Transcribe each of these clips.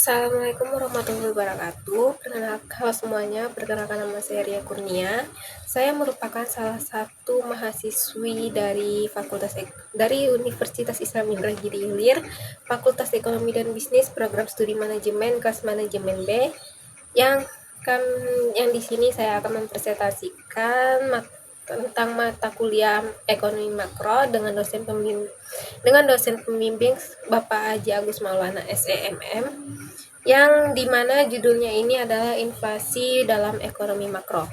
Assalamualaikum warahmatullahi wabarakatuh. Halo semuanya, perkenalkan nama saya Ria Kurnia. Saya merupakan salah satu mahasiswi dari Universitas Islam Indragiri Hilir, Fakultas Ekonomi dan Bisnis, Program Studi Manajemen, kelas Manajemen B, yang di sini saya akan mempresentasikan tentang mata kuliah ekonomi makro dengan dosen pembimbing Bapak Haji Agus Maulana SEMM, yang dimana judulnya ini adalah inflasi dalam ekonomi makro.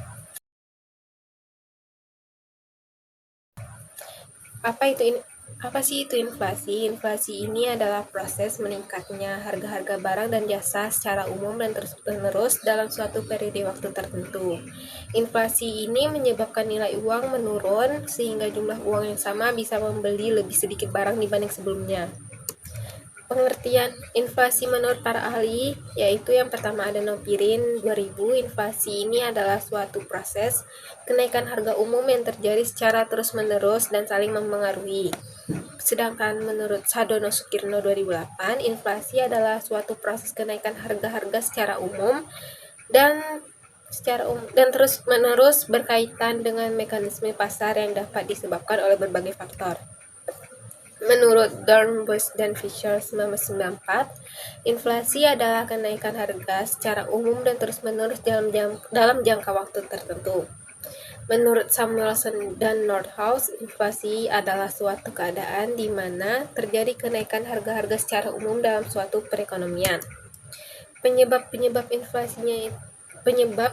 Apa sih itu inflasi? Inflasi ini adalah proses meningkatnya harga-harga barang dan jasa secara umum dan terus-menerus dalam suatu periode waktu tertentu. Inflasi ini menyebabkan nilai uang menurun sehingga jumlah uang yang sama bisa membeli lebih sedikit barang dibanding sebelumnya. Pengertian inflasi menurut para ahli yaitu yang pertama ada Nopirin 2000. Inflasi ini adalah suatu proses kenaikan harga umum yang terjadi secara terus-menerus dan saling mempengaruhi. Sedangkan menurut Sadono Sukirno 2008, inflasi adalah suatu proses kenaikan harga-harga secara umum dan terus-menerus berkaitan dengan mekanisme pasar yang dapat disebabkan oleh berbagai faktor. Menurut Dornbusch dan Fisher 1994, inflasi adalah kenaikan harga secara umum dan terus-menerus dalam jangka waktu tertentu. Menurut Samuelson dan Nordhaus, inflasi adalah suatu keadaan di mana terjadi kenaikan harga-harga secara umum dalam suatu perekonomian. Penyebab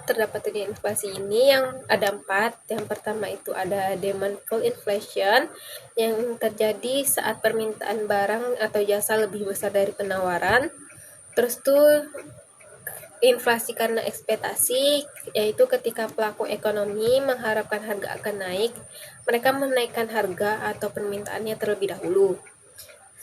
terjadi inflasi ini yang ada 4. Yang pertama itu ada demand pull inflation, yang terjadi saat permintaan barang atau jasa lebih besar dari penawaran. Terus tuh inflasi karena ekspektasi, yaitu ketika pelaku ekonomi mengharapkan harga akan naik, mereka menaikkan harga atau permintaannya terlebih dahulu.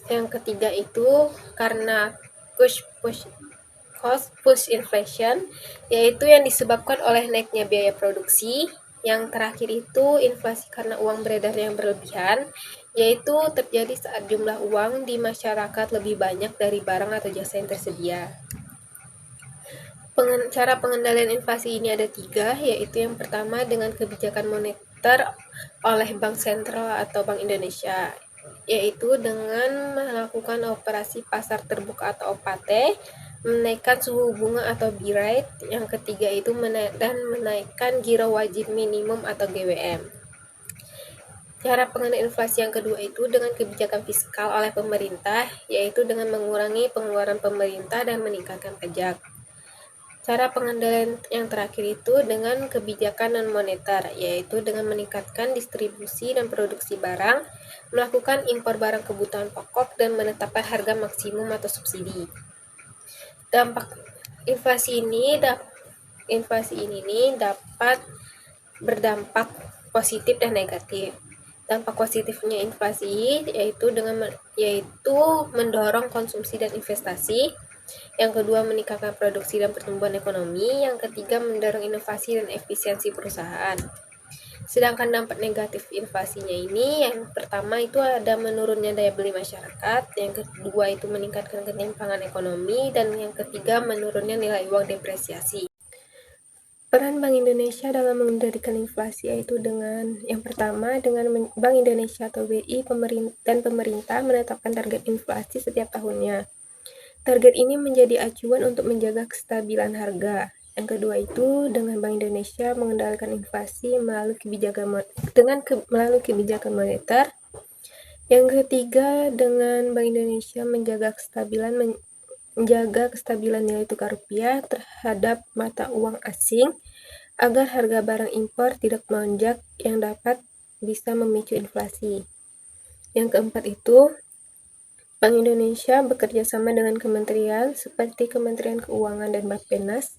Yang ketiga itu karena cost push inflation, yaitu yang disebabkan oleh naiknya biaya produksi. Yang terakhir itu inflasi karena uang beredar yang berlebihan, yaitu terjadi saat jumlah uang di masyarakat lebih banyak dari barang atau jasa yang tersedia. Cara pengendalian inflasi ini ada 3, yaitu yang pertama dengan kebijakan moneter oleh Bank Sentral atau Bank Indonesia, yaitu dengan melakukan operasi pasar terbuka atau OPT, menaikkan suku bunga atau B rate. Yang ketiga itu menaikkan giro wajib minimum atau GWM. Cara pengendalian inflasi yang kedua itu dengan kebijakan fiskal oleh pemerintah, yaitu dengan mengurangi pengeluaran pemerintah dan meningkatkan pajak. Cara pengendalian yang terakhir itu dengan kebijakan non-moneter, yaitu dengan meningkatkan distribusi dan produksi barang, melakukan impor barang kebutuhan pokok, dan menetapkan harga maksimum atau subsidi. Dampak inflasi ini dapat berdampak positif dan negatif. Dampak positifnya inflasi yaitu mendorong konsumsi dan investasi. Yang kedua, meningkatkan produksi dan pertumbuhan ekonomi. Yang ketiga, mendorong inovasi dan efisiensi perusahaan. Sedangkan dampak negatif inflasinya ini, yang pertama itu ada menurunnya daya beli masyarakat, yang kedua itu meningkatkan ketimpangan ekonomi, dan yang ketiga menurunnya nilai uang depresiasi. Peran Bank Indonesia dalam mengendalikan inflasi yaitu dengan yang pertama dengan Bank Indonesia atau BI dan pemerintah menetapkan target inflasi setiap tahunnya. Target ini menjadi acuan untuk menjaga kestabilan harga. Yang kedua itu dengan Bank Indonesia mengendalikan inflasi melalui kebijakan moneter. Yang ketiga dengan Bank Indonesia menjaga kestabilan nilai tukar rupiah terhadap mata uang asing agar harga barang impor tidak melonjak yang dapat bisa memicu inflasi. Yang keempat itu Bank Indonesia bekerja sama dengan kementerian seperti Kementerian Keuangan dan Bappenas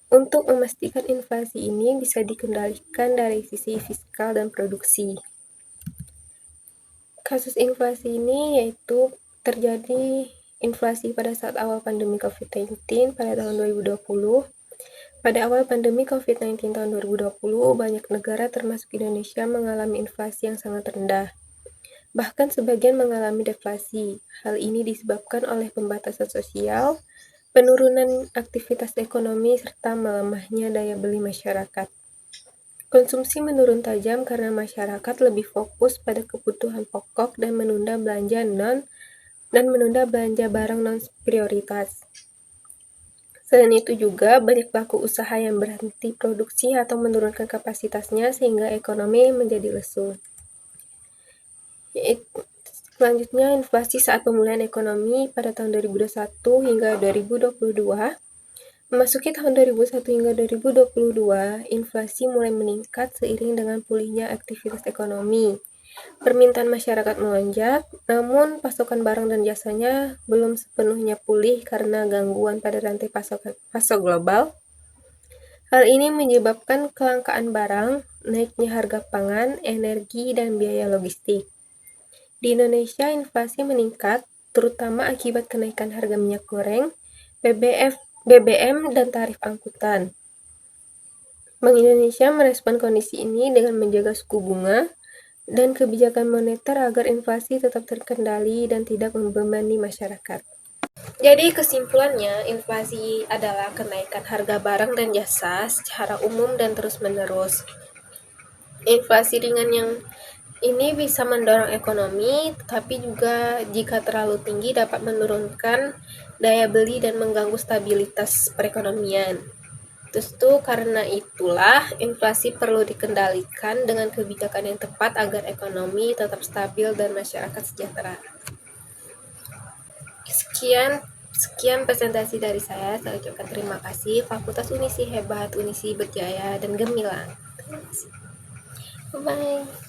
untuk memastikan inflasi ini bisa dikendalikan dari sisi fiskal dan produksi. Kasus inflasi ini yaitu terjadi inflasi pada saat awal pandemi COVID-19 pada tahun 2020. Pada awal pandemi COVID-19 tahun 2020, banyak negara termasuk Indonesia mengalami inflasi yang sangat rendah. Bahkan sebagian mengalami deflasi. Hal ini disebabkan oleh pembatasan sosial, penurunan aktivitas ekonomi, serta melemahnya daya beli masyarakat. Konsumsi menurun tajam karena masyarakat lebih fokus pada kebutuhan pokok dan menunda belanja barang non prioritas. Selain itu juga banyak pelaku usaha yang berhenti produksi atau menurunkan kapasitasnya sehingga ekonomi menjadi lesu. Selanjutnya, inflasi saat pemulihan ekonomi pada tahun 2021 hingga 2022. Memasuki tahun 2001 hingga 2022, inflasi mulai meningkat seiring dengan pulihnya aktivitas ekonomi. Permintaan masyarakat melonjak, namun pasokan barang dan jasanya belum sepenuhnya pulih karena gangguan pada rantai pasok global. Hal ini menyebabkan kelangkaan barang, naiknya harga pangan, energi, dan biaya logistik. Di Indonesia, inflasi meningkat, terutama akibat kenaikan harga minyak goreng, BBM, dan tarif angkutan. Bank Indonesia merespon kondisi ini dengan menjaga suku bunga dan kebijakan moneter agar inflasi tetap terkendali dan tidak membebani masyarakat. Jadi kesimpulannya, inflasi adalah kenaikan harga barang dan jasa secara umum dan terus-menerus. Inflasi ringan yang ini bisa mendorong ekonomi, tapi juga jika terlalu tinggi dapat menurunkan daya beli dan mengganggu stabilitas perekonomian. Terus karena itulah inflasi perlu dikendalikan dengan kebijakan yang tepat agar ekonomi tetap stabil dan masyarakat sejahtera. Sekian presentasi dari saya. Saya ucapkan terima kasih. Fakultas Unisi hebat, Unisi berjaya, dan gemilang. Terima kasih. Bye-bye.